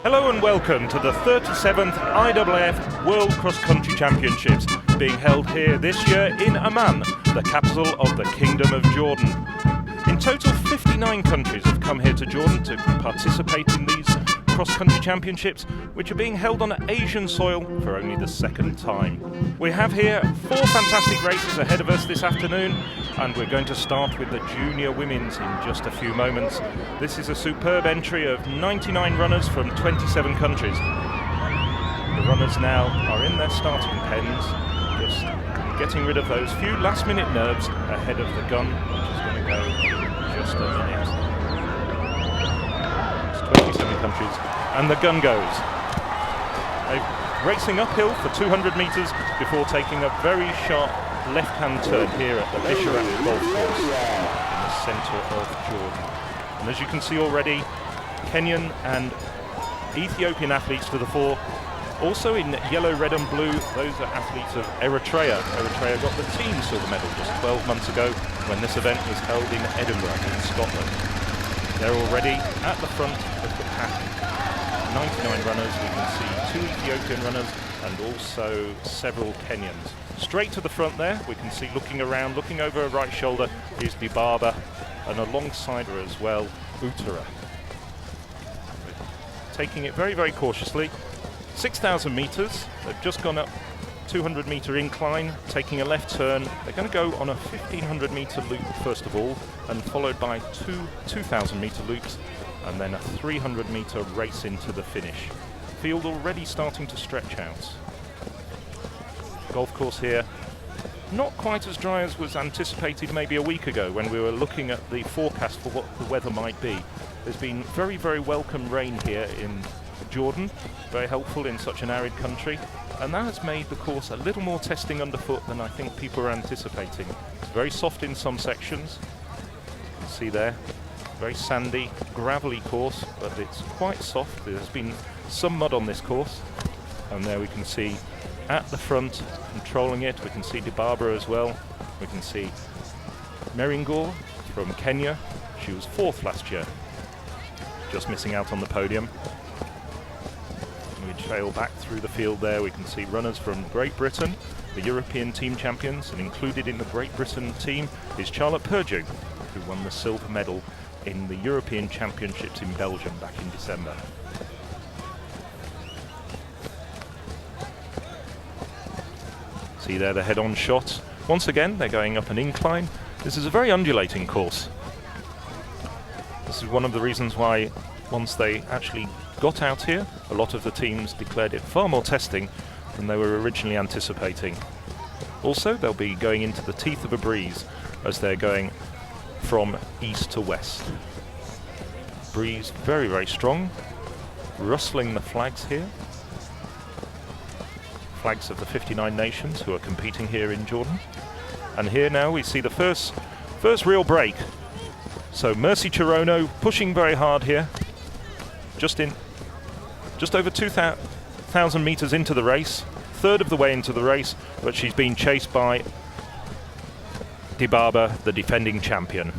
Hello and welcome to the 37th IAAF World Cross Country Championships, being held here this year in Amman, the capital of the Kingdom of Jordan. In total, 59 countries have come here to Jordan to participate in these cross-country championships, which are being held on Asian soil for only the second time. We have here 4 fantastic races ahead of us this afternoon, and we're going to start with the junior women's in just a few moments. This is a superb entry of 99 runners from 27 countries. The runners now are in their starting pens, just getting rid of those few last-minute nerves ahead of the gun, which is going to go in just a minute. 27 countries, and the gun goes. They're racing uphill for 200 metres before taking a very sharp left-hand turn here at the Isharat golf course in the centre of Jordan. And as you can see already, Kenyan and Ethiopian athletes to the fore. Also in yellow, red and blue, those are athletes of Eritrea. Eritrea got the team silver medal just 12 months ago when this event was held in Edinburgh in Scotland. They're already at the front of the pack. 99 runners, we can see 2 Ethiopian runners and also several Kenyans. Straight to the front there, we can see looking around, looking over her right shoulder is Dibaba, and alongside her as well, Utara. Taking it very, very cautiously. 6,000 metres, they've just gone up 200 metre incline, taking a left turn. They're going to go on a 1,500 metre loop first of all, and followed by 2,000 metre loops, and then a 300 metre race into the finish. Field already starting to stretch out. Golf course here, not quite as dry as was anticipated maybe a week ago when we were looking at the forecast for what the weather might be. There's been very, very welcome rain here in Jordan, very helpful in such an arid country, and that has made the course a little more testing underfoot than I think people are anticipating. It's very soft in some sections, you can see there, very sandy, gravelly course, but it's quite soft. There's been some mud on this course, and there we can see at the front, controlling it, we can see Dibaba as well, we can see Meringor from Kenya, she was 4th last year, just missing out on the podium. We trail back through the field there, we can see runners from Great Britain, the European team champions, and included in the Great Britain team is Charlotte Purdue, who won the silver medal in the European Championships in Belgium back in December. See there the head-on shot. Once again, they're going up an incline. This is a very undulating course. This is one of the reasons why once they actually got out here, a lot of the teams declared it far more testing than they were originally anticipating. Also, they'll be going into the teeth of a breeze as they're going from east to west. Breeze very, very strong, rustling the flags here. Flags of the 59 nations who are competing here in Jordan. And here now we see the first real break. So Mercy Chirono pushing very hard here. Just over 2,000 metres into the race, 1/3 of the way into the race, but she's been chased by Dibaba, the defending champion.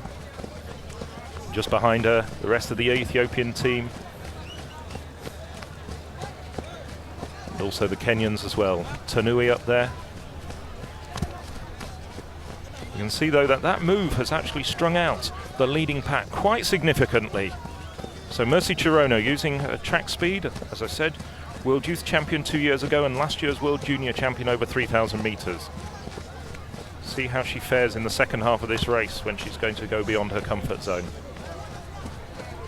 Just behind her, the rest of the Ethiopian team, and also the Kenyans as well. Tanui up there. You can see though that move has actually strung out the leading pack quite significantly. So Mercy Chirono using her track speed, as I said, World Youth Champion 2 years ago and last year's World Junior Champion over 3,000 metres. See how she fares in the second half of this race when she's going to go beyond her comfort zone.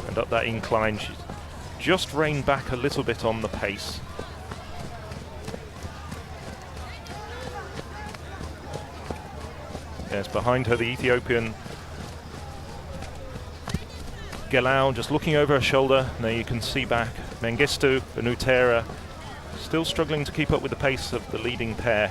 And up that incline, she's just reined back a little bit on the pace. Yes, behind her the Ethiopian Gelau just looking over her shoulder. Now you can see back Mengistu and Utara still struggling to keep up with the pace of the leading pair.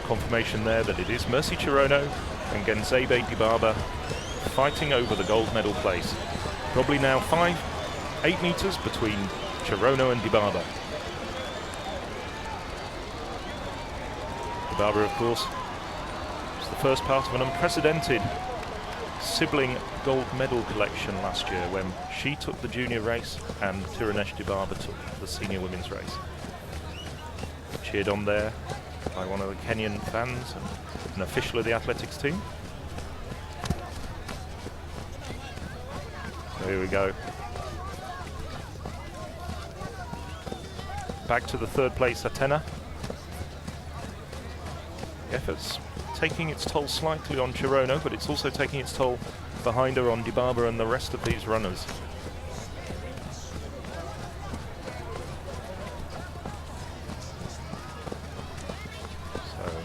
Confirmation there that it is Mercy Chirono and Genzebe Dibaba fighting over the gold medal place. Probably now 8 metres between Chirono and Dibaba. Dibaba, of course, is the first part of an unprecedented sibling gold medal collection last year when she took the junior race and Tirunesh Dibaba took the senior women's race. Cheered on there by one of the Kenyan fans and an official of the athletics team. Here we go. Back to the third place Atena. The effort's taking its toll slightly on Chirono, but it's also taking its toll behind her on Dibaba and the rest of these runners. So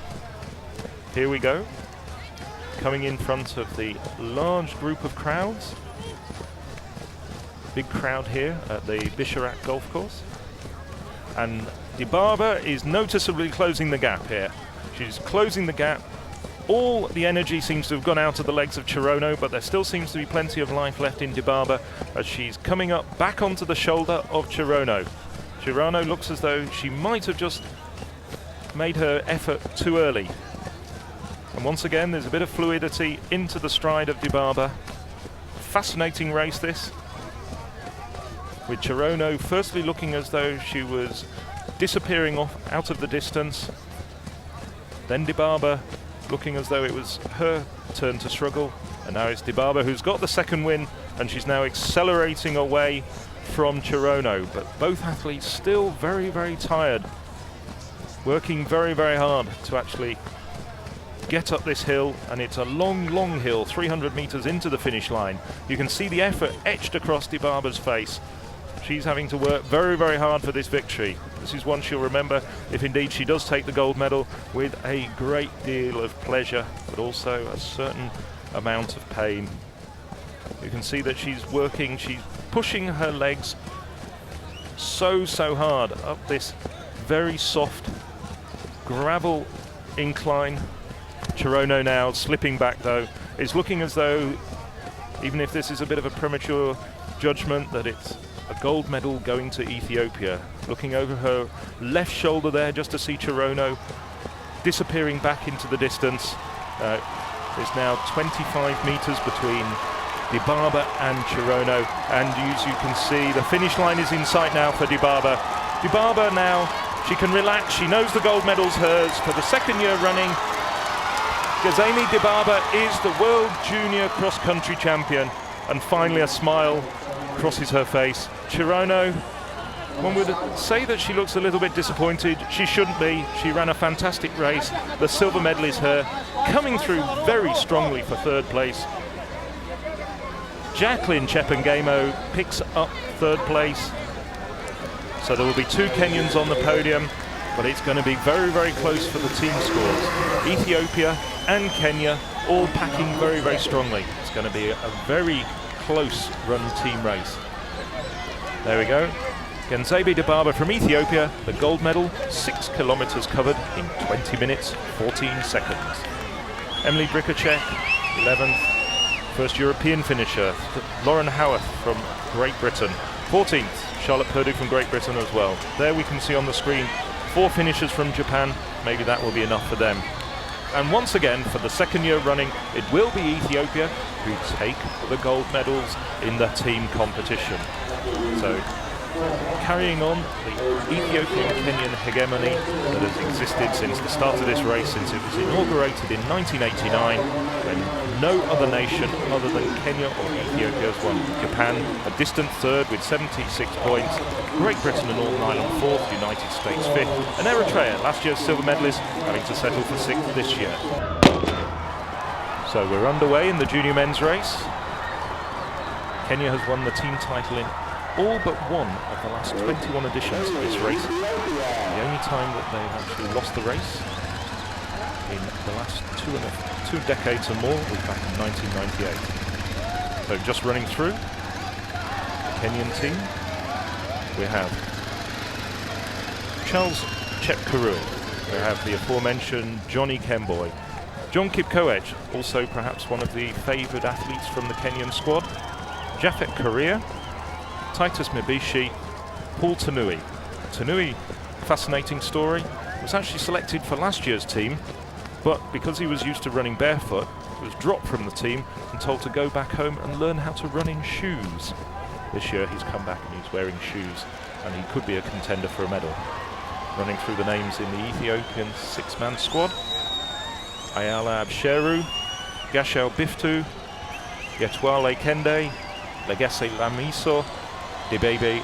here we go, coming in front of the large group of crowds. Big crowd here at the Bisharat golf course. And Dibaba is noticeably closing the gap here. She's closing the gap. All the energy seems to have gone out of the legs of Chirono, but there still seems to be plenty of life left in Dibaba as she's coming up back onto the shoulder of Chirono. Chirono looks as though she might have just made her effort too early. And once again, there's a bit of fluidity into the stride of Dibaba. Fascinating race this, with Chirono firstly looking as though she was disappearing off out of the distance, then Dibaba looking as though it was her turn to struggle, and now it's Dibaba who's got the second win, and she's now accelerating away from Chirono. But both athletes still very, very tired, working very, very hard to actually get up this hill, and it's a long, long hill, 300 meters into the finish line. You can see the effort etched across Dibaba's face. She's having to work very, very hard for this victory. This is one she'll remember if indeed she does take the gold medal, with a great deal of pleasure, but also a certain amount of pain. You can see that she's working, she's pushing her legs so hard up this very soft gravel incline. Chirono now slipping back though. It's looking as though, even if this is a bit of a premature judgment, that it's a gold medal going to Ethiopia. Looking over her left shoulder there just to see Chirono disappearing back into the distance. There's now 25 meters between Dibaba and Chirono, and as you can see, the finish line is in sight now for Dibaba. Dibaba now, she can relax, she knows the gold medal's hers for the second year running. Gazemi Dibaba is the World Junior Cross Country Champion, and finally a smile crosses her face. Chirono, one would say that she looks a little bit disappointed. She shouldn't be. She ran a fantastic race. The silver medal is her, coming through very strongly for third place. Jacqueline Chepengamo picks up third place. So there will be two Kenyans on the podium, but it's going to be very, very close for the team scores. Ethiopia and Kenya all packing very, very strongly. It's going to be a very close run team race. There we go. Genzebe Dibaba from Ethiopia, the gold medal, 6 kilometers covered in 20 minutes, 14 seconds. Emily Brikacek, 11th, first European finisher. Lauren Howarth from Great Britain, 14th. Charlotte Purdue from Great Britain as well. There we can see on the screen 4 finishers from Japan. Maybe that will be enough for them. And once again, for the second year running, it will be Ethiopia who take the gold medals in the team competition. So, carrying on the Ethiopian-Kenyan hegemony that has existed since the start of this race, since it was inaugurated in 1989, when no other nation other than Kenya or Ethiopia has won. Japan, a distant third with 76 points, Great Britain and Northern Ireland fourth, United States fifth, and Eritrea, last year's silver medalist, having to settle for sixth this year. So we're underway in the junior men's race. Kenya has won the team title in all but one of the last 21 editions of this race. The only time that they've actually lost the race in the last two decades or more was back in 1998. So just running through the Kenyan team, we have Charles Chepkurui, we have the aforementioned Johnny Kemboi, John Kipkoech, also perhaps one of the favoured athletes from the Kenyan squad, Japhet Korea, Titus Mibishi, Paul Tanui. Tanui, fascinating story, was actually selected for last year's team, But because he was used to running barefoot, he was dropped from the team and told to go back home and learn how to run in shoes. This year he's come back and he's wearing shoes, and he could be a contender for a medal. Running through the names in the Ethiopian 6-man squad: Ayala Absheru, Gashel Biftu, Yetwale Kende, Legesse Lamiso, Dibebe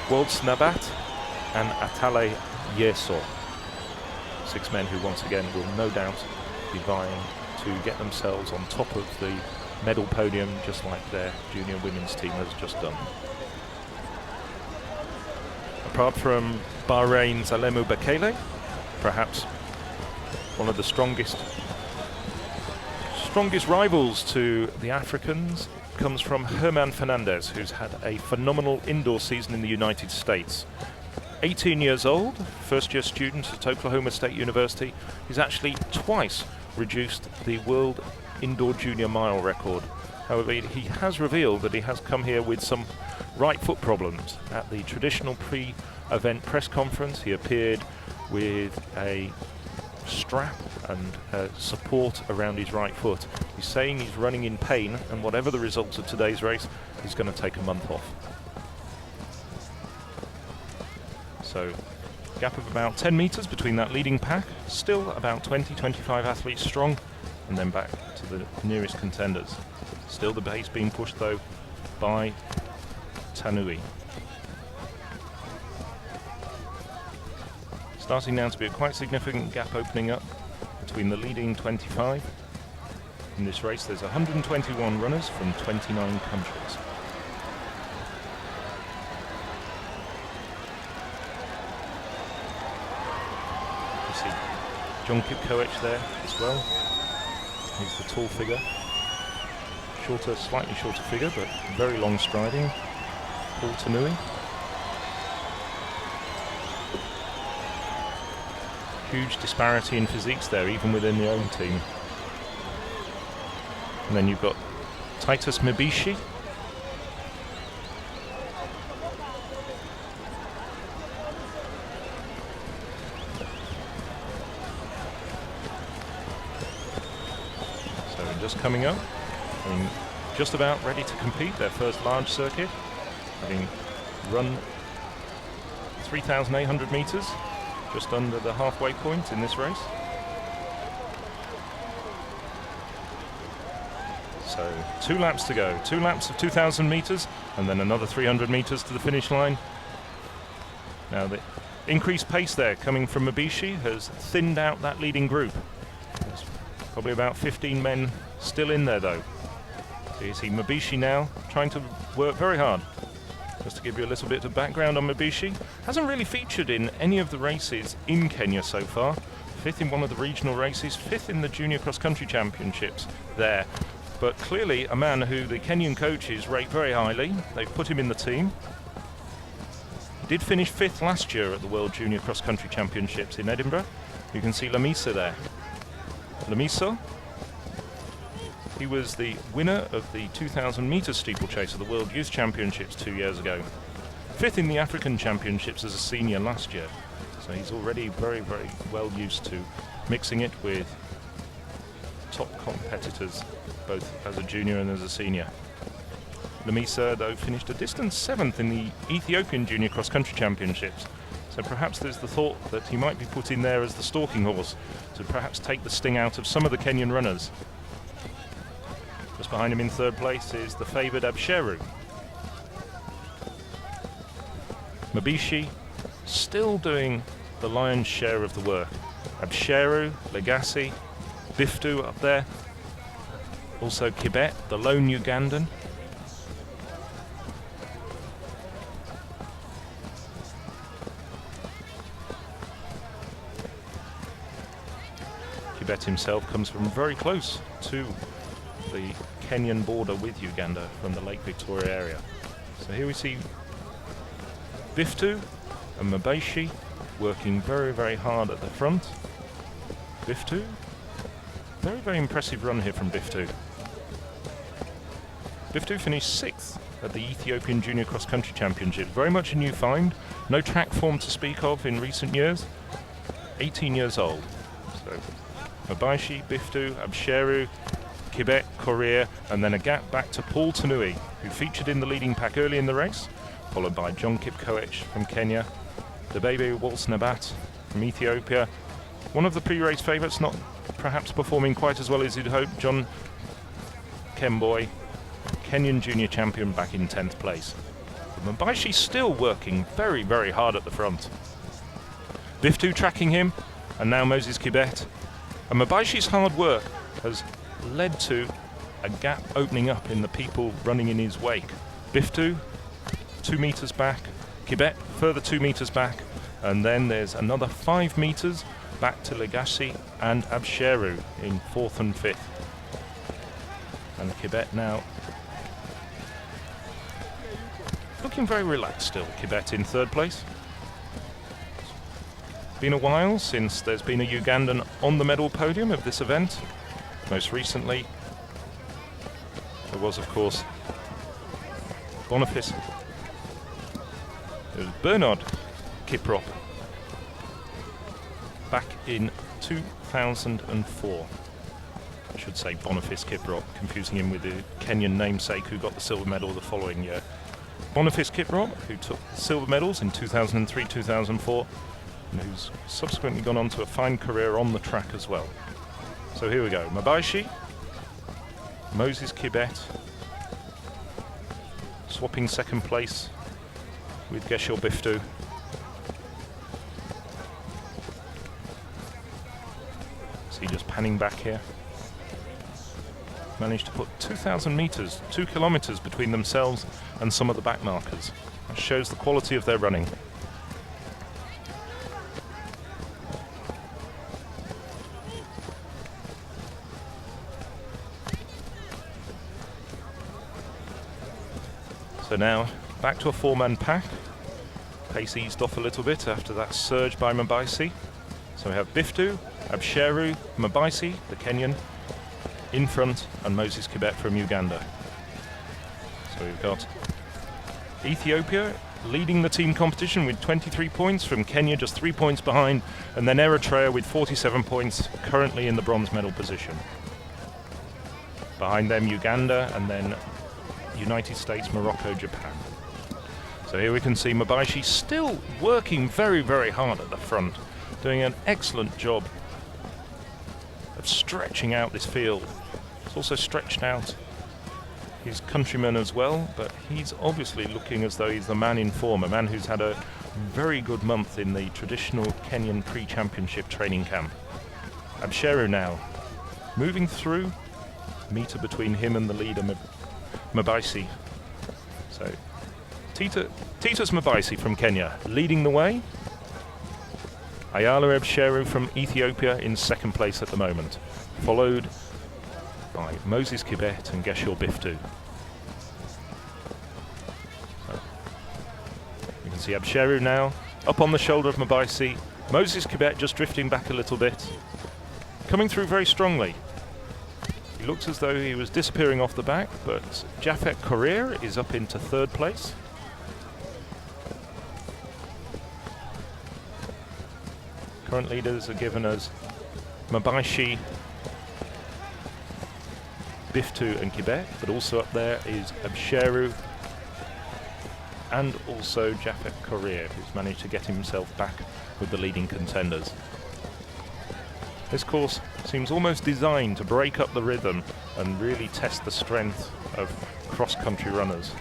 Woldsnabat, and Atale Yeso. 6 men who once again will no doubt be vying to get themselves on top of the medal podium, just like their junior women's team has just done. Apart from Bahrain's Alemu Bekele, perhaps one of the strongest rivals to the Africans comes from Herman Fernandez, who's had a phenomenal indoor season in the United States. 18 years old, first-year student at Oklahoma State University. He's actually twice reduced the world indoor junior mile record. However, he has revealed that he has come here with some right foot problems. At the traditional pre-event press conference, he appeared with a strap and support around his right foot. He's saying he's running in pain, and whatever the results of today's race, he's going to take a month off. So, gap of about 10 meters between that leading pack, still about 20-25 athletes strong, and then back to the nearest contenders. Still the pace being pushed though by Tanui. Starting now to be a quite significant gap opening up between the leading 25. In this race there's 121 runners from 29 countries. You see John Kipkoech there as well. He's the tall figure. Slightly shorter figure, but very long striding. Paul Tanui. Huge disparity in physiques there, even within the own team. And then you've got Titus Mibishi. So just coming up, and just about ready to compete their first large circuit, having run 3,800 meters, just under the halfway point in this race. So 2 laps to go, 2 laps of 2,000 meters, and then another 300 meters to the finish line. Now the increased pace there coming from Mibishi has thinned out that leading group. There's probably about 15 men still in there though. So you see Mibishi now trying to work very hard. Just to give you a little bit of background on Mibishi, hasn't really featured in any of the races in Kenya so far. 5th in one of the regional races, 5th in the Junior Cross Country Championships there. But clearly a man who the Kenyan coaches rate very highly. They've put him in the team. He did finish 5th last year at the World Junior Cross Country Championships in Edinburgh. You can see Lamisa there. Lamisa, he was the winner of the 2,000 meter steeplechase of the World Youth Championships 2 years ago. 5th in the African Championships as a senior last year. So he's already very, very well used to mixing it with top competitors, both as a junior and as a senior. Lamisa, though, finished a distant 7th in the Ethiopian Junior Cross Country Championships. So perhaps there's the thought that he might be put in there as the stalking horse to perhaps take the sting out of some of the Kenyan runners. Just behind him in 3rd place is the favoured Absheru. Mibishi still doing the lion's share of the work. Absheru, Legasi, Biftu up there. Also Kibet, the lone Ugandan. Kibet himself comes from very close to the Kenyan border with Uganda from the Lake Victoria area. So here we see Biftu and Mibishi working very, very hard at the front. Biftu, very, very impressive run here from Biftu. Biftu finished 6th at the Ethiopian Junior Cross Country Championships. Very much a new find, no track form to speak of in recent years. 18 years old. So Mabaishi, Biftu, Absheru, Kibet, Correa, and then a gap back to Paul Tanui, who featured in the leading pack early in the race, followed by John Kipkoech from Kenya, Debebe Waltz-Nabat from Ethiopia. One of the pre-race favourites, not perhaps performing quite as well as he'd hoped, John Kemboi, Kenyan junior champion, back in 10th place. Mabaishi still working very, very hard at the front. Biftu tracking him, and now Moses Kibet. And Mabaishi's hard work has led to a gap opening up in the people running in his wake. Biftu, 2 meters back, Kibet further 2 meters back, and then there's another 5 meters back to Legacy and Absheru in 4th and 5th. And Kibet now looking very relaxed still. Kibet in 3rd place. Been a while since there's been a Ugandan on the medal podium of this event. Most recently there was, of course, Boniface. It was Bernard Kiprop back in 2004. I should say Boniface Kiprop, confusing him with the Kenyan namesake who got the silver medal the following year. Boniface Kiprop, who took silver medals in 2003, 2004, and who's subsequently gone on to a fine career on the track as well. So here we go. Mabaishi, Moses Kibet, swapping 2nd place with Geshe Biftu. See, just panning back here. Managed to put 2,000 meters, 2 kilometers between themselves and some of the back markers. That shows the quality of their running. So now back to a 4-man pack. Pace eased off a little bit after that surge by Mabaishi. So we have Biftu, Absheru, Mabaishi, the Kenyan, in front, and Moses Kibet from Uganda. So we've got Ethiopia leading the team competition with 23 points, from Kenya just 3 points behind, and then Eritrea with 47 points, currently in the bronze medal position. Behind them Uganda, and then United States, Morocco, Japan. So here we can see Mabaishi still working very, very hard at the front, doing an excellent job of stretching out this field. It's also stretched out his countrymen as well, but he's obviously looking as though he's the man in form, a man who's had a very good month in the traditional Kenyan pre-championship training camp. Absheru now moving through, meter between him and the leader Mabaishi. So Titus Mabaishi from Kenya leading the way. Ayala Absheru from Ethiopia in 2nd place at the moment, followed by Moses Kibet and Geshe Biftu. So you can see Absheru now up on the shoulder of Mabaishi. Moses Kibet just drifting back a little bit, coming through very strongly. He looks as though he was disappearing off the back, but Japhet Correa is up into 3rd place. Current leaders are given as Mabaishi, Biftu and Kibet, but also up there is Absheru and also Japhet Correa, who's managed to get himself back with the leading contenders. This course seems almost designed to break up the rhythm and really test the strength of cross-country runners.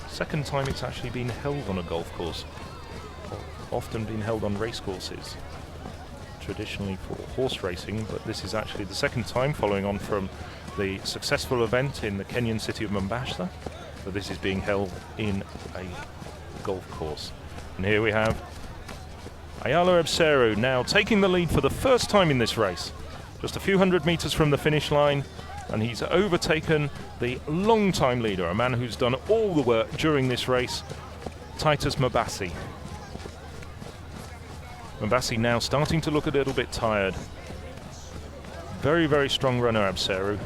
2nd time it's actually been held on a golf course, often been held on race courses, traditionally for horse racing, but this is actually the 2nd time, following on from the successful event in the Kenyan city of Mombasa. So this is being held in a golf course. And here we have Ayala Absheru now taking the lead for the first time in this race. Just a few hundred meters from the finish line, and he's overtaken the long-time leader, a man who's done all the work during this race, Titus Mabaishi. Mabaishi now starting to look a little bit tired. Very, very strong runner, Absheru.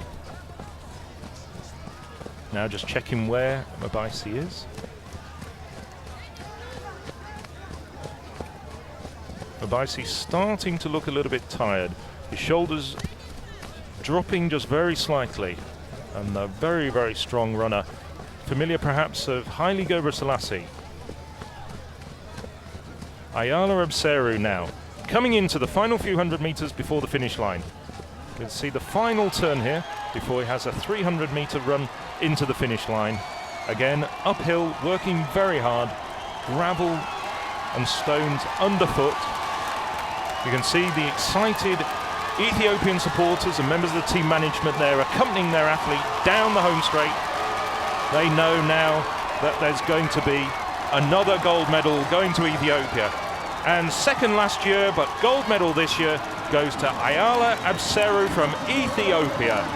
Now just checking where Mabaishi is. Mabaishi starting to look a little bit tired. His shoulders dropping just very slightly, and a very, very strong runner. Familiar perhaps of Haile Gebrselassie. Ayala Abseru now, coming into the final few hundred meters before the finish line. You can see the final turn here before he has a 300-meter run into the finish line. Again, uphill, working very hard, gravel and stones underfoot. You can see the excited Ethiopian supporters and members of the team management there accompanying their athlete down the home straight. They know now that there's going to be another gold medal going to Ethiopia. And second last year, but gold medal this year goes to Ayala Abseru from Ethiopia.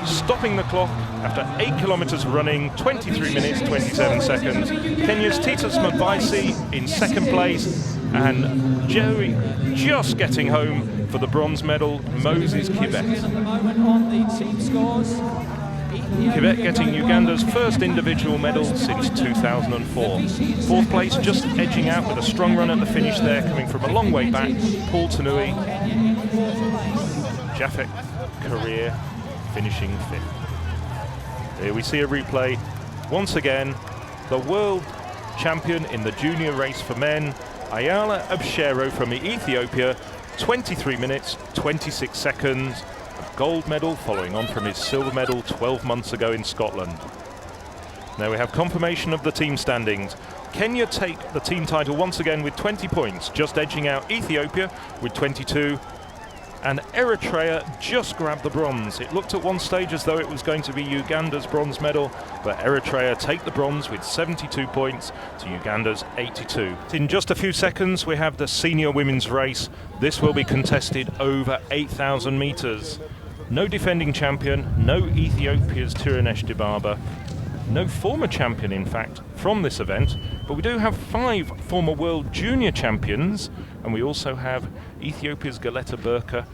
Stopping the clock after 8 kilometers running, 23 minutes, 27 seconds. Kenya's Titus Mbaisi in second place, and Joey just getting home for the bronze medal, Moses Kibet. Kibet getting Uganda's first individual medal since 2004. Fourth place, just edging out with a strong run at the finish there, coming from a long way back, Paul Tanui. Japhet Korir finishing fifth. Here we see a replay. Once again, the world champion in the junior race for men, Ayala Abseru from Ethiopia, 23 minutes, 26 seconds. Gold medal following on from his silver medal 12 months ago in Scotland. Now we have confirmation of the team standings. Kenya take the team title once again with 20 points, just edging out Ethiopia with 22. And Eritrea just grabbed the bronze. It looked at one stage as though it was going to be Uganda's bronze medal, but Eritrea take the bronze with 72 points to Uganda's 82. In just a few seconds, we have the senior women's race. This will be contested over 8,000 meters. No defending champion, no Ethiopia's Tirunesh Dibaba, no former champion, in fact, from this event, but we do have 5 former world junior champions, and we also have Ethiopia's Galeta Burka,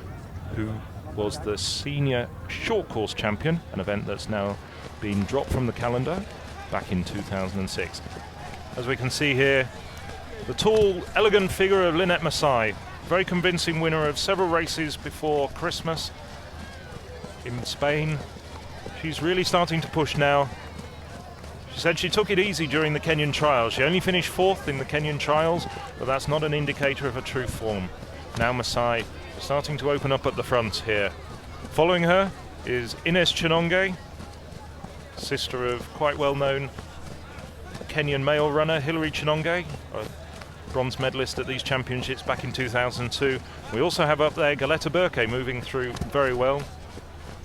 who was the senior short course champion, an event that's now been dropped from the calendar back in 2006. As we can see here, the tall, elegant figure of Lynette Masai, very convincing winner of several races before Christmas in Spain. She's really starting to push now. She said she took it easy during the Kenyan trials. She only finished 4th in the Kenyan trials, but that's not an indicator of her true form. Now Masai starting to open up at the front here. Following her is Ines Chinonge, sister of quite well-known Kenyan male runner Hilary Chinonge, a bronze medalist at these championships back in 2002. We also have up there Galeta Burke moving through very well.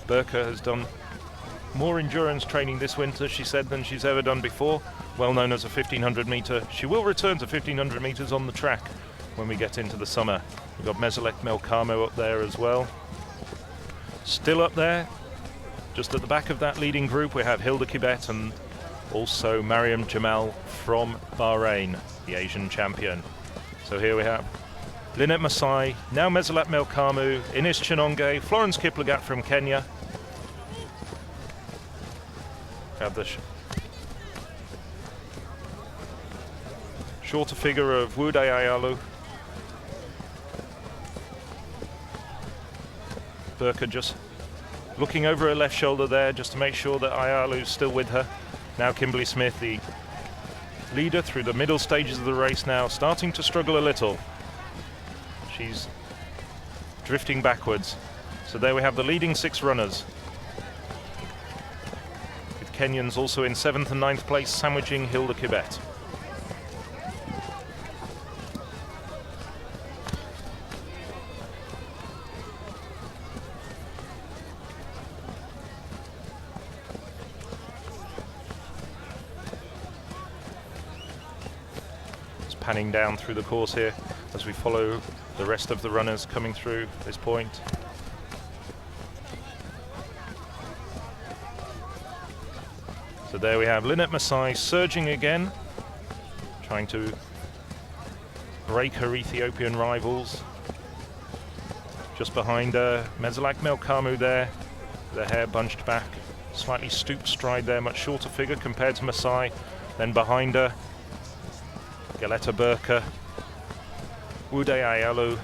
Burke has done more endurance training this winter, she said, than she's ever done before. Well known as a 1500 meter. She will return to 1500 meters on the track when we get into the summer. We've got Meselek Melkamo up there as well. Still up there, just at the back of that leading group, we have Hilda Kibet and also Mariam Jamal from Bahrain, the Asian champion. So here we have Lynette Masai, now Meselek Melkamo, Ines Chinonge, Florence Kiplagat from Kenya. Have the shorter figure of Wude Ayalu. Burka just looking over her left shoulder there just to make sure that Ayalu's still with her. Now Kimberly Smith, the leader through the middle stages of the race now, starting to struggle a little. She's drifting backwards. So there we have the leading 6 runners. Kenyans also in 7th and 9th place, sandwiching Hilda Kibet. Just panning down through the course here as we follow the rest of the runners coming through this point. So there we have Lynette Masai surging again, trying to break her Ethiopian rivals. Just behind her, Meselek Melkamo there, the hair bunched back, slightly stooped stride there, much shorter figure compared to Masai. Then behind her, Galeta Burka, Wude Ayalu,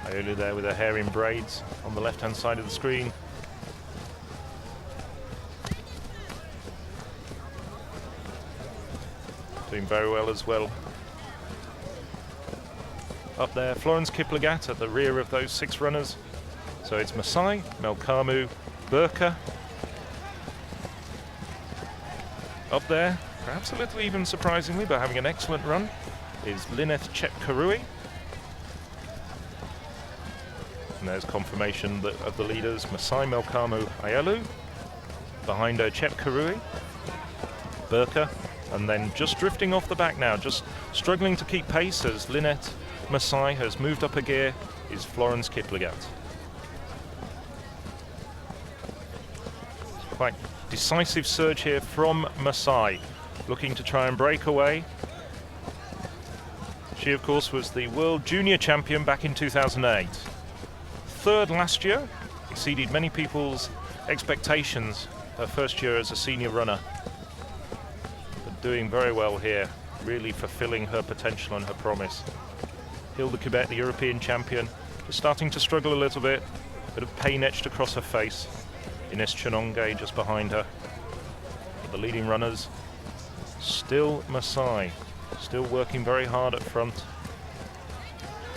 Ayolu there with her hair in braids on the left-hand side of the screen. Doing very well as well. Up there, Florence Kiplagat at the rear of those 6 runners. So it's Masai, Melkamu, Burka. Up there, perhaps a little even surprisingly, but having an excellent run, is Lineth Chepkarui. And there's confirmation of the leaders, Masai, Melkamu, Ayolu. Behind her, Chepkarui, Burka. And then just drifting off the back now, just struggling to keep pace as Lineth Masai has moved up a gear, is Florence Kiplagat. Quite decisive surge here from Masai, looking to try and break away. She, of course, was the World Junior Champion back in 2008. 3rd last year, exceeded many people's expectations her first year as a senior runner. But doing very well here, really fulfilling her potential and her promise. Hilda Kibet, the European champion, just starting to struggle a little bit. Bit of pain etched across her face. Ines Chenonge just behind her. But the leading runners, still Masai, still working very hard at front.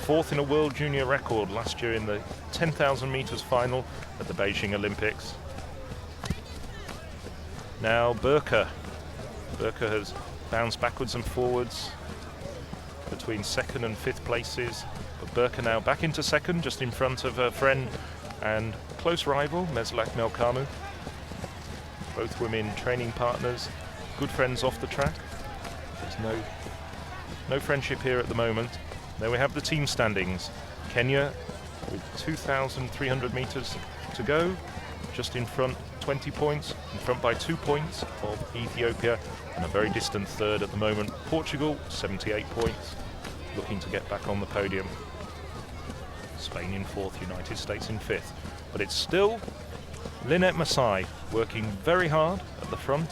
4th in a World Junior record last year in the 10,000 meters final at the Beijing Olympics. Now Burka. Burka has bounced backwards and forwards between 2nd and 5th places. But Burka now back into 2nd, just in front of her friend and close rival, Meslak Melkamu. Both women training partners, good friends off the track. There's no friendship here at the moment. There we have the team standings. Kenya with 2,300 meters to go, just in front, 20 points, in front by 2 points of Ethiopia, and a very distant 3rd at the moment, Portugal, 78 points, looking to get back on the podium. Spain in 4th, United States in 5th. But it's still Lineth Masai working very hard at the front.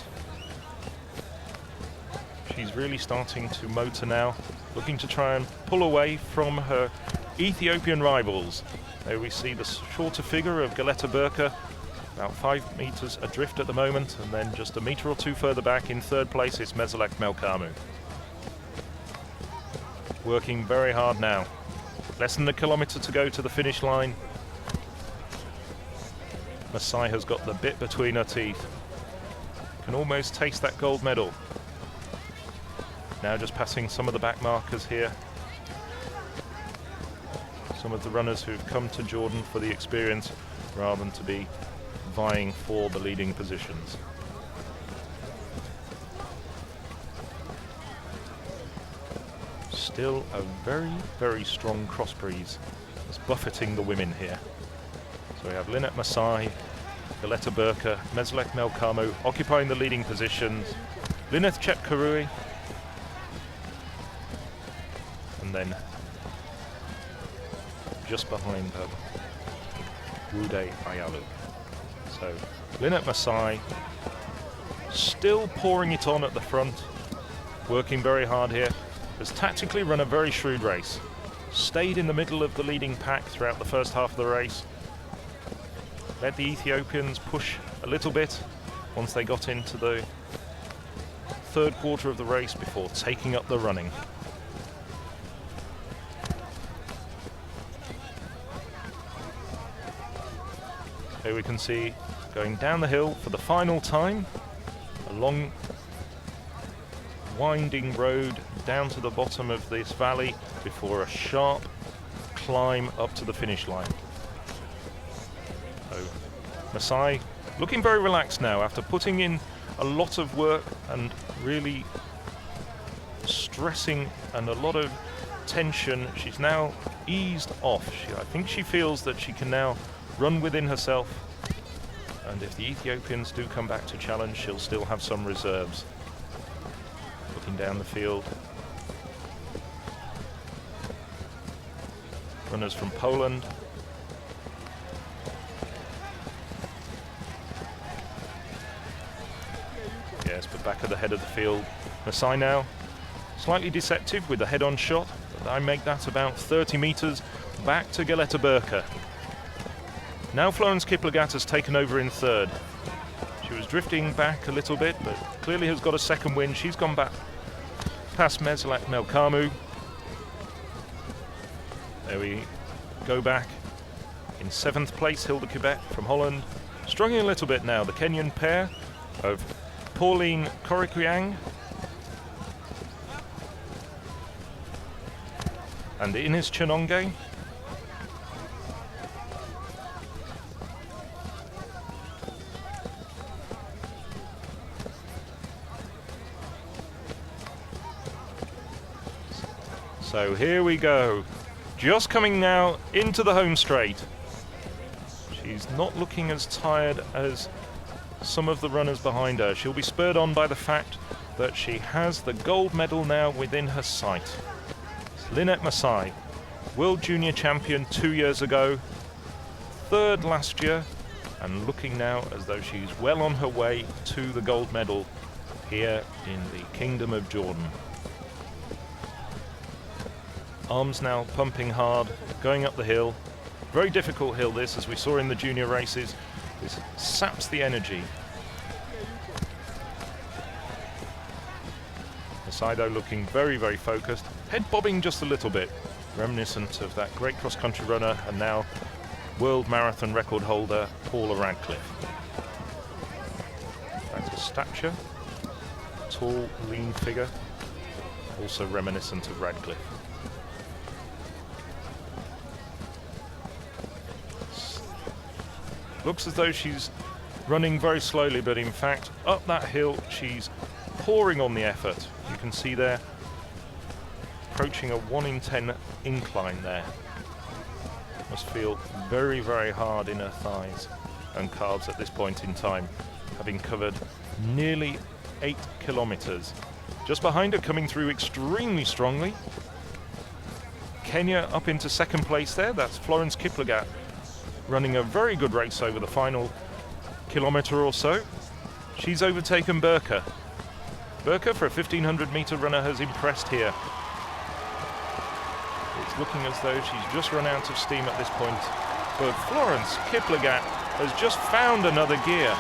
She's really starting to motor now, looking to try and pull away from her Ethiopian rivals. There we see the shorter figure of Galeta Burka, about 5 meters adrift at the moment, and then just a meter or 2 further back in 3rd place is Meslak Melkamu. Working very hard now. Less than a kilometre to go to the finish line. Masai has got the bit between her teeth. Can almost taste that gold medal. Now just passing some of the back markers here. Some of the runners who've come to Jordan for the experience rather than to be vying for the leading positions. Still a very, very strong cross breeze that's buffeting the women here. So we have Lineth Masai, Galeta Burka, Meslak Melkamu occupying the leading positions. Lineth Chepkarui, and then just behind her, Wude Ayolu. So Lineth Masai still pouring it on at the front, working very hard here. Has tactically run a very shrewd race. Stayed in the middle of the leading pack throughout the first half of the race. Let the Ethiopians push a little bit once they got into the 3rd quarter of the race before taking up the running. Here we can see going down the hill for the final time, a long winding road down to the bottom of this valley before a sharp climb up to the finish line. So Masai looking very relaxed now after putting in a lot of work and really stressing and a lot of tension. She's now eased off. I think she feels that she can now run within herself, and if the Ethiopians do come back to challenge, she'll still have some reserves. Looking down the field, runners from Poland. Yes, but back at the head of the field, Masai now, slightly deceptive with the head-on shot, but I make that about 30 meters back to Galetta Burka. Now Florence Kiplagat has taken over in third. She was drifting back a little bit, but clearly has got a second win. She's gone back past Meselak Melkamu. There we go back. In 7th place, Hilde Quebec from Holland. Struggling a little bit now, the Kenyan pair of Pauline Korikuyang and Ines Chenonge. So here we go, just coming now into the home straight. She's not looking as tired as some of the runners behind her. She'll be spurred on by the fact that she has the gold medal now within her sight. It's Lynette Masai, World Junior Champion 2 years ago, third last year, and looking now as though she's well on her way to the gold medal here in the Kingdom of Jordan. Arms now pumping hard, going up the hill. Very difficult hill this, as we saw in the junior races. This saps the energy. Masaido looking very, very focused. Head bobbing just a little bit, reminiscent of that great cross-country runner and now world marathon record holder Paula Radcliffe. Back to stature. Tall, lean figure, also reminiscent of Radcliffe. Looks as though she's running very slowly, but in fact, up that hill, she's pouring on the effort. You can see there, approaching a 1 in 10 incline there. Must feel very, very hard in her thighs and calves at this point in time, having covered nearly 8 kilometers. Just behind her, coming through extremely strongly, Kenya up into 2nd place there. That's Florence Kiplagat, running a very good race over the final kilometre or so. She's overtaken Burka. Burka, for a 1500 metre runner, has impressed here. It's looking as though she's just run out of steam at this point. But Florence Kiplagat has just found another gear.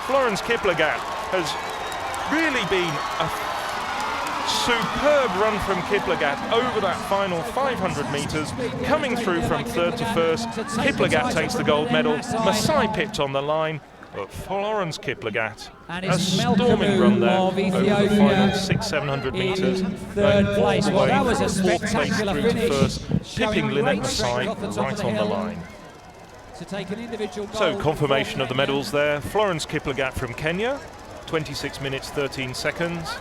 Florence Kiplagat has really been a superb run from Kiplagat over that final 500 metres, coming through from 3rd to 1st. Kiplagat takes the gold medal. Masai pipped on the line, but Florence Kiplagat, a storming run there over the final 600-700 metres. 3rd place. Well, that was a spectacular finish, 1st, pipping Lynette Masai right on the line. So confirmation of the medals there. Florence Kiplagat from Kenya, 26 minutes 13 seconds.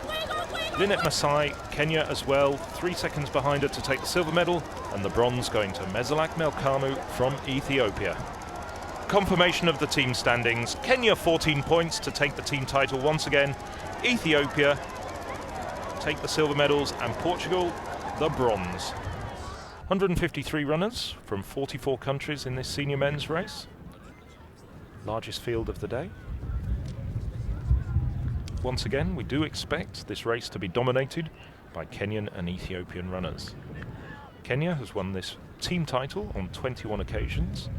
Lynette Masai, Kenya as well, 3 seconds behind her to take the silver medal, and the bronze going to Meselak Melkamu from Ethiopia. Confirmation of the team standings. Kenya 14 points to take the team title once again. Ethiopia take the silver medals, and Portugal the bronze. 153 runners from 44 countries in this senior men's race. Largest field of the day. Once again, we do expect this race to be dominated by Kenyan and Ethiopian runners. Kenya has won this team title on 21 occasions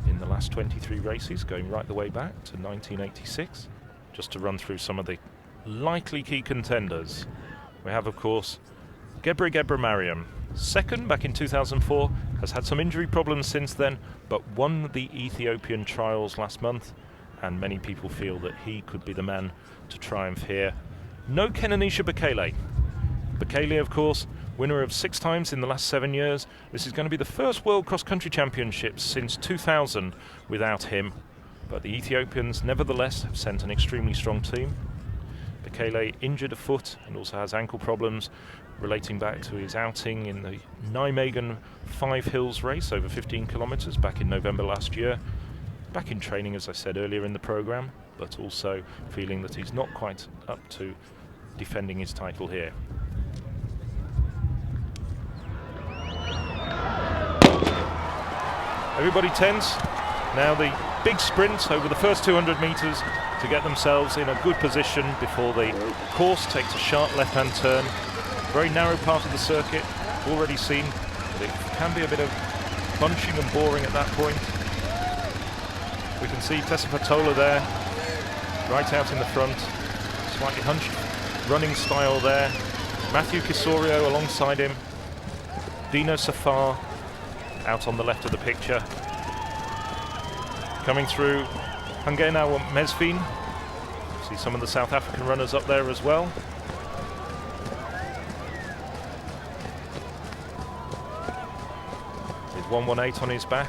in the last 23 races, going right the way back to 1986. Just to run through some of the likely key contenders. We have, of course, Gebre Mariam, 2nd back in 2004, has had some injury problems since then, but won the Ethiopian trials last month, and many people feel that he could be the man to triumph here. No Kenanisha Bekele. Bekele, of course, winner of 6 times in the last 7 years. This is going to be the first World Cross Country Championships since 2000 without him. But the Ethiopians, nevertheless, have sent an extremely strong team. Bekele injured a foot and also has ankle problems relating back to his outing in the Nijmegen 5 Hills race over 15 kilometres back in November last year. Back in training, as I said earlier in the programme, but also feeling that he's not quite up to defending his title here. Everybody tense. Now the big sprint over the first 200 metres to get themselves in a good position before the course takes a sharp left-hand turn. Very narrow part of the circuit, already seen, but it can be a bit of bunching and boring at that point. We can see Tessa Patola there, right out in the front, slightly hunched running style there. Matthew Kisorio alongside him. Dino Safar out on the left of the picture. Coming through, Hungena Mesfin. See some of the South African runners up there as well. With 118 on his back.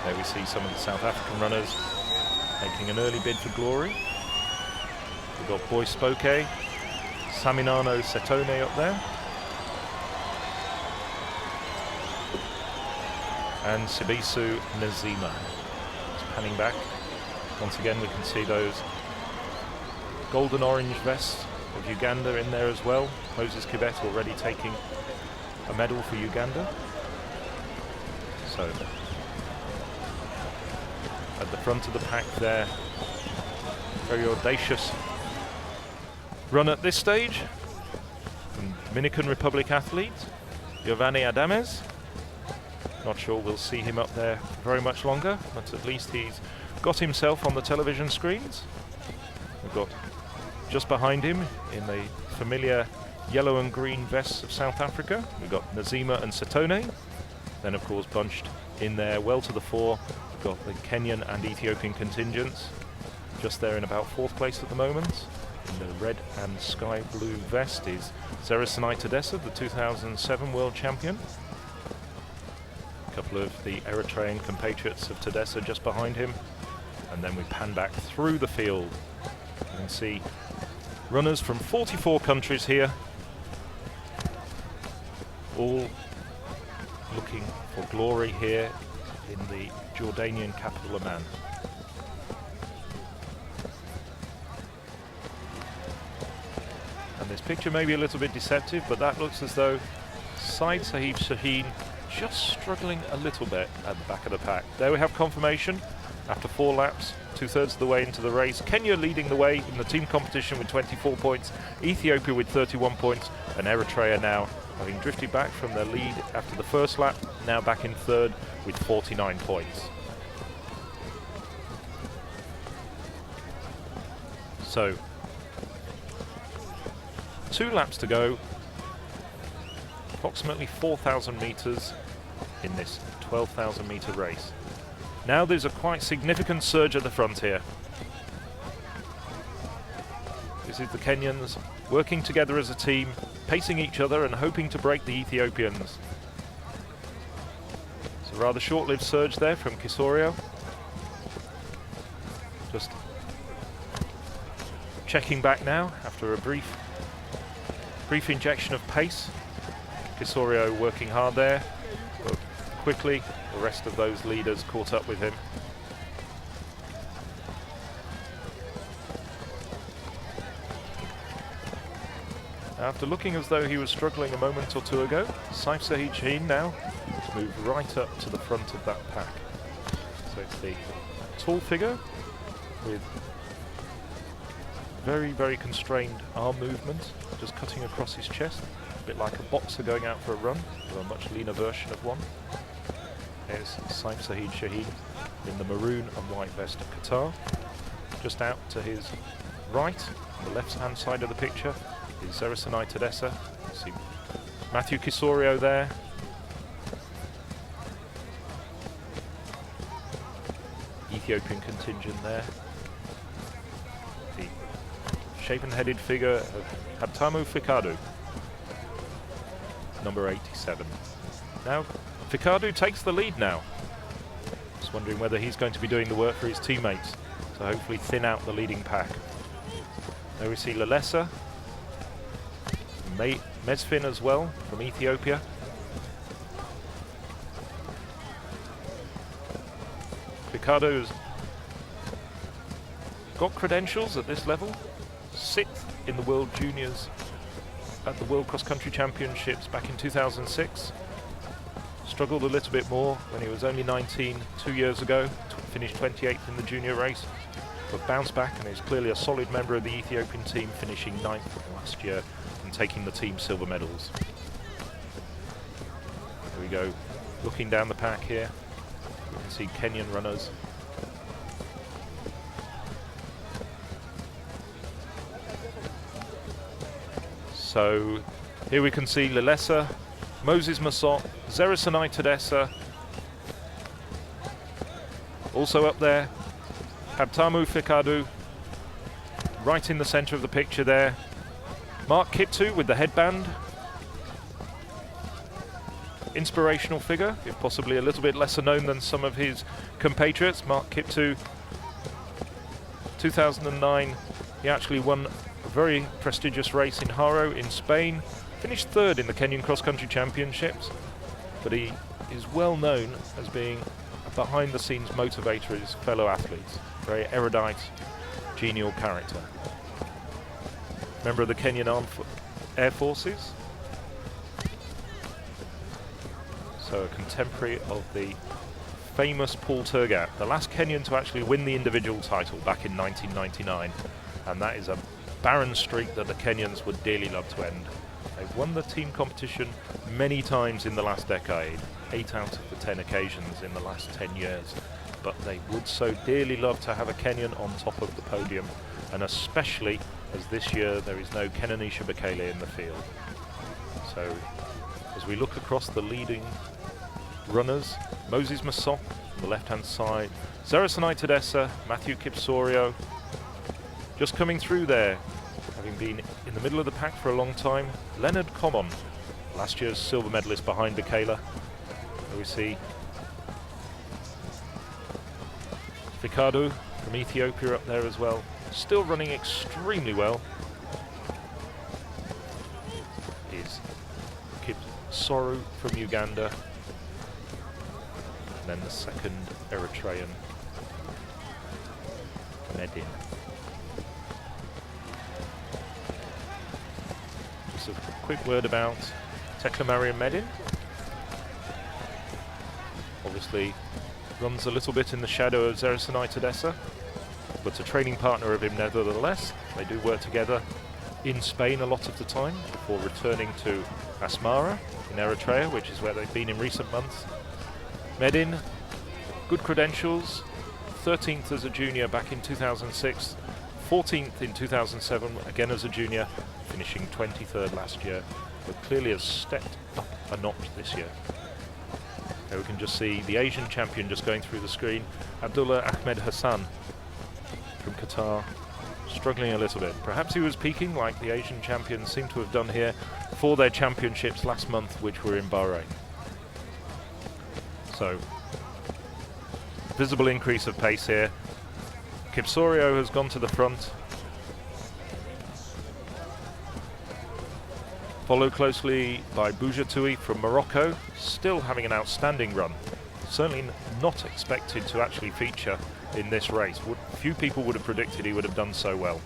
There we see some of the South African runners making an early bid for glory. We've got Boy Spoke, Saminano Setone up there. And Sibisu Nazima. Just panning back. Once again we can see those golden orange vests of Uganda in there as well. Moses Kibet already taking a medal for Uganda. So at the front of the pack there, very audacious run at this stage from Dominican Republic athlete Giovanni Adames. Not sure we'll see him up there very much longer, but at least he's got himself on the television screens. We've got just behind him in the familiar yellow and green vests of South Africa, we've got Nazima and Setone. Then of course bunched in there well to the fore, we've got the Kenyan and Ethiopian contingents just there in about 4th place at the moment. In the red and sky blue vest is Zerasani Tedessa, the 2007 world champion. A couple of the Eritrean compatriots of Tedessa just behind him. And then we pan back through the field. You can see runners from 44 countries here, all looking for glory here in the Jordanian capital Amman. And this picture may be a little bit deceptive, but that looks as though Said Sahib Shaheen just struggling a little bit at the back of the pack. There we have confirmation after 4 laps, 2/3 of the way into the race. Kenya leading the way in the team competition with 24 points, Ethiopia with 31 points, and Eritrea now having drifted back from their lead after the first lap, now back in 3rd with 49 points. So 2 laps to go, approximately 4,000 meters in this 12,000 meter race. Now there's a quite significant surge at the front here. This is the Kenyans working together as a team, pacing each other and hoping to break the Ethiopians. It's a rather short-lived surge there from Kisorio. Just checking back now after a brief injection of pace. Kisorio working hard there, but quickly the rest of those leaders caught up with him. After looking as though he was struggling a moment or two ago, Saif Sahid Shaheen now has moved right up to the front of that pack. So it's the tall figure with very, very constrained arm movement, just cutting across his chest, a bit like a boxer going out for a run, or a much leaner version of one. There's Saif Sahid Shaheen in the maroon and white vest of Qatar. Just out to his right, on the left-hand side of the picture, is Zerasani Tedessa. See Matthew Kisorio there. Ethiopian contingent there. The shaven-headed figure of Habtamu Fikadu, number 87. Now, Fikadu takes the lead now. Just wondering whether he's going to be doing the work for his teammates to hopefully thin out the leading pack. There we see Lalesa, Mesfin as well from Ethiopia. Fikadu's got credentials at this level, 6th in the World Juniors at the World Cross Country Championships back in 2006. Struggled a little bit more when he was only 19 2 years ago, finished 28th in the junior race. but bounced back and is clearly a solid member of the Ethiopian team, finishing 9th last year and taking the team silver medals. Here we go, looking down the pack here. You can see Kenyan runners. So here we can see Lelesa, Moses Masot, Zerasanai Tedessa. Also up there, Habtamu Fikadu, right in the centre of the picture there. Mark Kiptu with the headband. Inspirational figure, if possibly a little bit lesser known than some of his compatriots. Mark Kiptu, 2009, he actually won a very prestigious race in Haro in Spain. Finished 3rd in the Kenyan Cross-Country Championships, but he is well known as being a behind-the-scenes motivator of his fellow athletes. Very erudite, genial character. Member of the Kenyan Armed Air Forces. So a contemporary of the famous Paul Turgat, the last Kenyan to actually win the individual title back in 1999. And that is a barren streak that the Kenyans would dearly love to end. They've won the team competition many times in the last decade, 8 out of the 10 occasions in the last 10 years. But they would so dearly love to have a Kenyan on top of the podium, and especially as this year there is no Kenanisha Bekele in the field. So as we look across the leading runners, Moses Masot on the left hand side, Zerasanai Tedessa, Matthew Kipsorio, just coming through there, having been in the middle of the pack for a long time, Leonard Common, last year's silver medalist behind Bekele. We see Fikadu from Ethiopia up there as well, still running extremely well. Is Kipsoru from Uganda, and then the second Eritrean, Medin. Just a quick word about Tekla Mariam Medin. Obviously runs a little bit in the shadow of Zerasanai Tedessa, but a training partner of him nevertheless. They do work together in Spain a lot of the time before returning to Asmara in Eritrea, which is where they've been in recent months. Medin, good credentials, 13th as a junior back in 2006, 14th in 2007, again as a junior, finishing 23rd last year, but clearly has stepped up a notch this year. There we can just see the Asian champion just going through the screen, Abdullah Ahmed Hassan from Qatar, struggling a little bit. Perhaps he was peaking like the Asian champions seem to have done here for their championships last month, which were in Bahrain. So, visible increase of pace here. Kipsorio has gone to the front. Followed closely by Boujatoui from Morocco, still having an outstanding run. Certainly not expected to actually feature in this race. Few people would have predicted he would have done so well.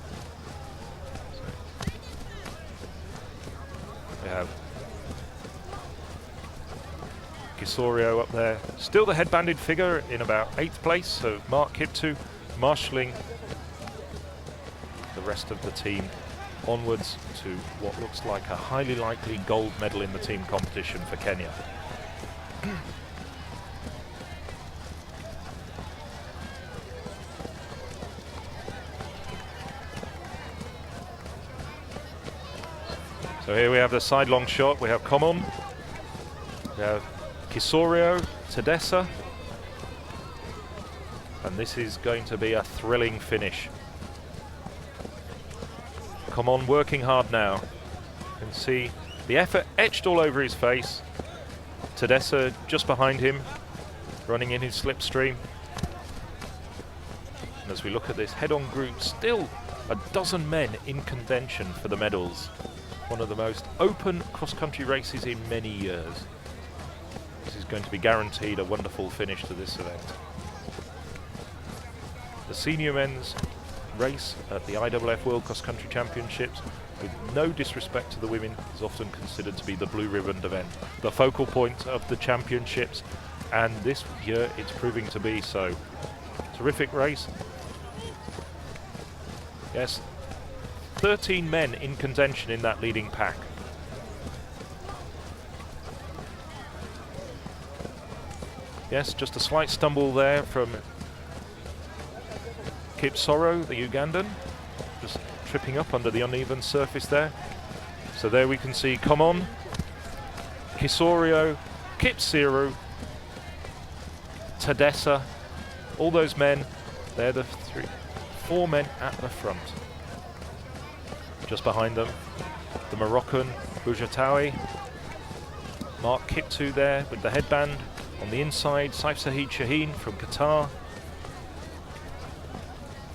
We have Kisorio up there. Still the headbanded figure in about 8th place of Mark Kiptu, marshalling the rest of the team onwards to what looks like a highly likely gold medal in the team competition for Kenya. So here we have the sidelong shot. We have Common, we have Kisorio, Tedessa, and this is going to be a thrilling finish. Common working hard now. You can see the effort etched all over his face. Tedessa just behind him, running in his slipstream. And as we look at this head-on group, still a dozen men in contention for the medals. One of the most open cross-country races in many years. This is going to be guaranteed a wonderful finish to this event. The senior men's race at the IAAF World Cross Country Championships, with no disrespect to the women, is often considered to be the blue ribboned event, the focal point of the championships, and this year it's proving to be so. Terrific race. Yes, 13 men in contention in that leading pack. Yes, just a slight stumble there from Kipsoro, the Ugandan, just tripping up under the uneven surface there. So there we can see Common, Kisorio, Kipsiro, Tadessa, all those men. They're the four men at the front. Just behind them, the Moroccan Boujatawi, Mark Kiptu there with the headband. On the inside, Saif Sahid Shaheen from Qatar.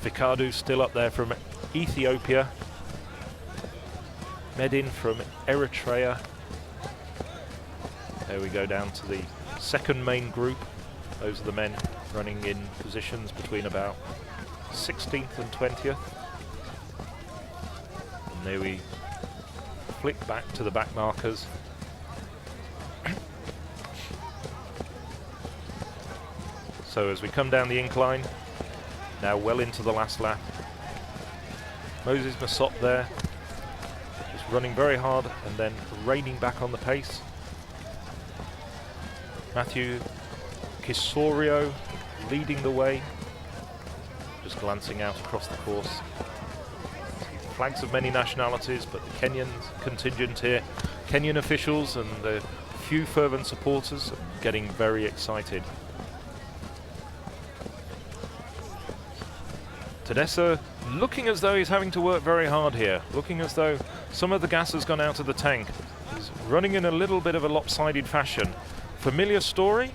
Fikadu still up there from Ethiopia. Medin from Eritrea. There we go down to the second main group. Those are the men running in positions between about 16th and 20th. And there we flick back to the back markers. So as we come down the incline, now well into the last lap, Moses Masop there, just running very hard and then reining back on the pace. Matthew Kisorio leading the way, just glancing out across the course. Flags of many nationalities, but the Kenyan contingent here, Kenyan officials and the few fervent supporters are getting very excited. Tadessa looking as though he's having to work very hard here, looking as though some of the gas has gone out of the tank. He's running in a little bit of a lopsided fashion. Familiar story,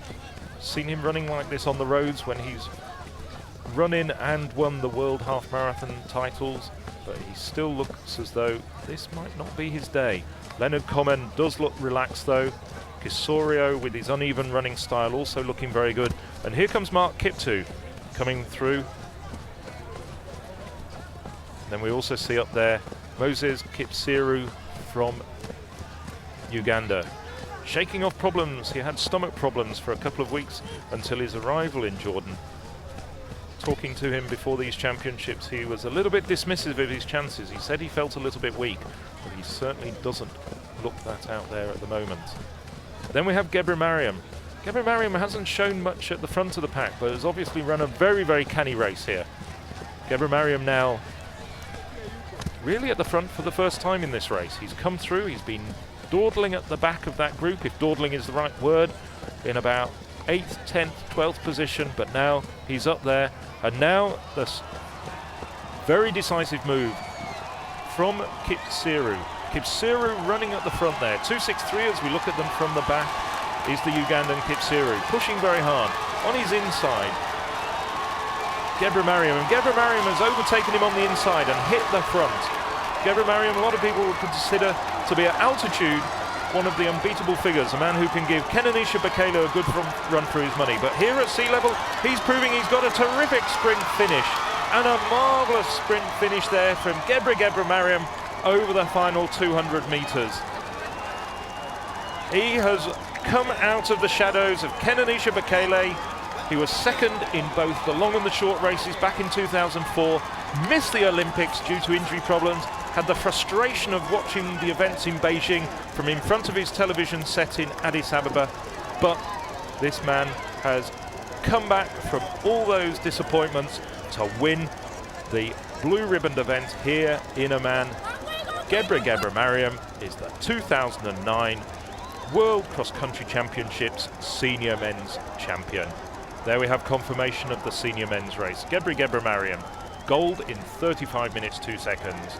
seen him running like this on the roads when he's run in and won the World Half Marathon titles, but he still looks as though this might not be his day. Leonard Coman does look relaxed though. Kisorio with his uneven running style also looking very good. And here comes Mark Kiptu coming through. Then we also see up there Moses Kipsiro from Uganda. Shaking off problems, he had stomach problems for a couple of weeks until his arrival in Jordan. Talking to him before these championships, he was a little bit dismissive of his chances. He said he felt a little bit weak, but he certainly doesn't look that out there at the moment. Then we have Gebre Mariam. Gebre Mariam hasn't shown much at the front of the pack, but has obviously run a very, very canny race here. Gebre Mariam now really at the front for the first time in this race. He's come through, he's been dawdling at the back of that group, if dawdling is the right word, in about 8th, 10th, 12th position, but now he's up there. And now this very decisive move from Kipsiro. Kipsiro running at the front there. 263 as we look at them from the back is the Ugandan Kipsiro, pushing very hard on his inside. Gebre Mariam, and Gebre Mariam has overtaken him on the inside and hit the front. Gebre Mariam, a lot of people would consider to be at altitude one of the unbeatable figures, a man who can give Kenanisha Bekele a good run for his money. But here at sea level, he's proving he's got a terrific sprint finish, and a marvellous sprint finish there from Gebre Mariam over the final 200 metres. He has come out of the shadows of Kenanisha Bekele. He was second in both the long and the short races back in 2004, missed the Olympics due to injury problems, had the frustration of watching the events in Beijing from in front of his television set in Addis Ababa, but this man has come back from all those disappointments to win the blue ribbon event here in Amman. Gebre Mariam is the 2009 World Cross Country Championships Senior Men's Champion. There we have confirmation of the senior men's race. Gebre Mariam, gold in 35 minutes 2 seconds.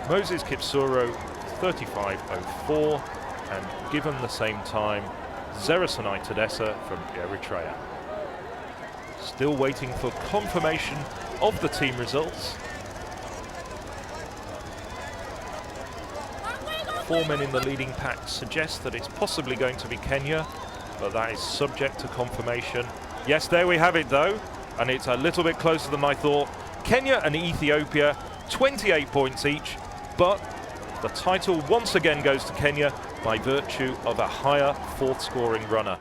Moses Kipsoro 35.04, and given the same time, Zerasonai Tadessa from Eritrea. Still waiting for confirmation of the team results. 4 men in the leading pack suggest that it's possibly going to be Kenya, but that is subject to confirmation. Yes, there we have it though, and it's a little bit closer than I thought. Kenya and Ethiopia, 28 points each, but the title once again goes to Kenya by virtue of a higher fourth scoring runner.